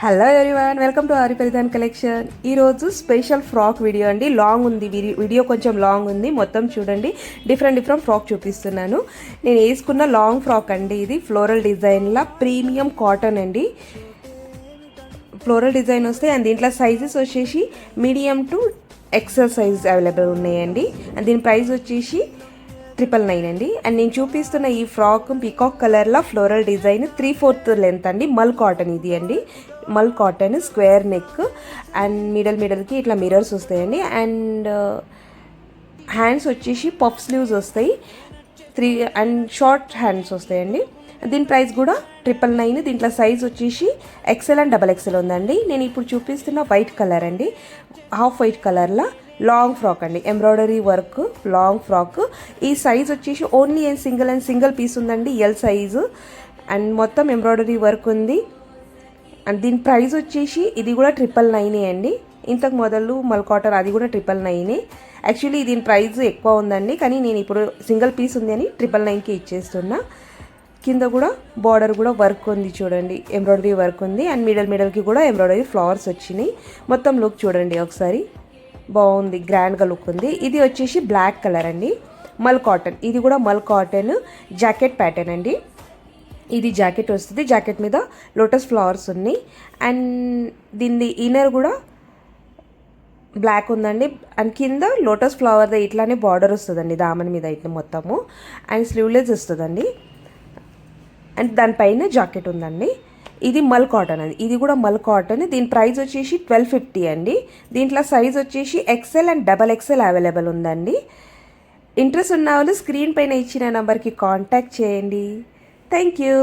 Hello everyone, welcome to aari పరిధాన్ collection. ఈరోజు special frock video అండి. Long ఉంది video, కొంచెం లాంగ్ ఉంది. మొత్తం చూడండి, డిఫరెంట్ ఫ్రాక్ చూపిస్తున్నాను. నేను వేసుకున్న లాంగ్ ఫ్రాక్ అండి. ఇది ఫ్లోరల్ డిజైన్లా ప్రీమియం కాటన్ అండి. ఫ్లోరల్ డిజైన్ వస్తాయి అండ్ దీంట్లో సైజెస్ వచ్చేసి medium to XL size available ఉన్నాయండి. అండ్ దీని ప్రైస్ వచ్చేసి 999 అండి. అండ్ నేను చూపిస్తున్న ఈ ఫ్రాక్ పికాక్ కలర్లో ఫ్లోరల్ డిజైన్ 3/4 లెంత్ అండి. మల్ కాటన్ ఇది అండి. Mul cotton square neck and మిడల్కి ఇట్లా మిరర్స్ వస్తాయండి. అండ్ హ్యాండ్స్ వచ్చేసి పఫ్ స్లీవ్స్ వస్తాయి, 3 అండ్ షార్ట్ హ్యాండ్స్ వస్తాయండి. దీని ప్రైస్ కూడా 999. దీంట్లో సైజ్ వచ్చేసి ఎక్సెల్ అండ్ XXL ఉందండి. నేను ఇప్పుడు చూపిస్తున్న వైట్ కలర్ అండి. హాఫ్ వైట్ కలర్లో లాంగ్ ఫ్రాక్ అండి, ఎంబ్రాయిడరీ వర్క్ లాంగ్ ఫ్రాక్. ఈ సైజ్ వచ్చేసి ఓన్లీ సింగిల్ పీస్ ఉందండి, ఎల్ సైజు. అండ్ మొత్తం ఎంబ్రాయిడరీ వర్క్ ఉంది. అండ్ దీని ప్రైస్ వచ్చేసి ఇది కూడా 999 అండి. ఇంతకు మొదలు మల్ కాటన్ అది కూడా 999. యాక్చువల్లీ దీని ప్రైస్ ఎక్కువ ఉందండి, కానీ నేను ఇప్పుడు సింగిల్ పీస్ ఉంది అని 999కి ఇచ్చేస్తున్నా. కింద కూడా బార్డర్ కూడా వర్క్ ఉంది చూడండి, ఎంబ్రాయిడరీ వర్క్ ఉంది. అండ్ మిడల్కి కూడా ఎంబ్రాయిడరీ ఫ్లవర్స్ వచ్చినాయి. మొత్తం లుక్ చూడండి ఒకసారి, బాగుంది, గ్రాండ్గా లుక్ ఉంది. ఇది వచ్చేసి బ్లాక్ కలర్ అండి, మల్ కాటన్. ఇది కూడా మల్ కాటన్ జాకెట్ ప్యాటర్న్ అండి. ఇది జాకెట్ వస్తుంది, జాకెట్ మీద లోటస్ ఫ్లవర్స్ ఉన్నాయి. అండ్ దీని ఇన్నర్ కూడా బ్లాక్ ఉందండి. అండ్ కింద లోటస్ ఫ్లవర్ ఇట్లానే బార్డర్ వస్తుందండి దామన్ మీద ఇట్లా మొత్తము. అండ్ స్లీవ్లెస్ వస్తుందండి. అండ్ దానిపైన జాకెట్ ఉందండి. ఇది మల్ కాటన్ అండి. ఇది కూడా మల్ కాటన్. దీని ప్రైస్ వచ్చేసి 1250 అండి. దీంట్లో సైజ్ వచ్చేసి XL అండ్ XXL అవైలబుల్ ఉందండి. ఇంట్రెస్ట్ ఉన్న వాళ్ళు స్క్రీన్ పైన ఇచ్చిన నెంబర్కి కాంటాక్ట్ చేయండి. Thank you.